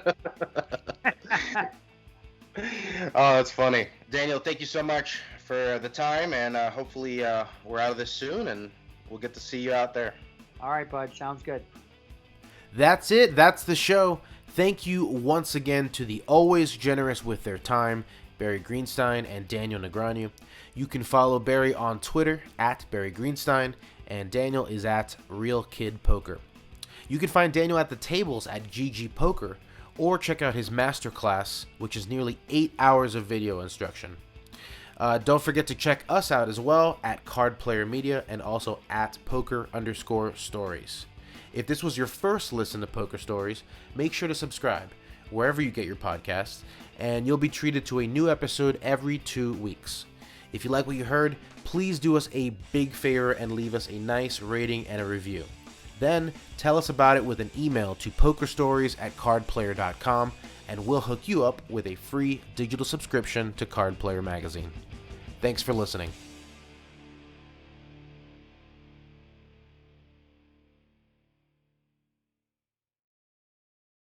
Oh, that's funny. Daniel, thank you so much for the time, and hopefully we're out of this soon, and we'll get to see you out there. All right, bud. Sounds good. That's it. That's the show. Thank you once again to the always generous with their time Barry Greenstein, and Daniel Negreanu. You can follow Barry on Twitter at Barry Greenstein, and Daniel is at Real Kid Poker. You can find Daniel at the tables at GGPoker, or check out his masterclass, which is nearly 8 hours of video instruction. Don't forget to check us out as well at Card Player Media and also at poker_stories. If this was your first listen to Poker Stories, make sure to subscribe wherever you get your podcasts, and you'll be treated to a new episode every 2 weeks. If you like what you heard, please do us a big favor and leave us a nice rating and a review. Then tell us about it with an email to pokerstories@cardplayer.com, and we'll hook you up with a free digital subscription to Card Player magazine. Thanks for listening.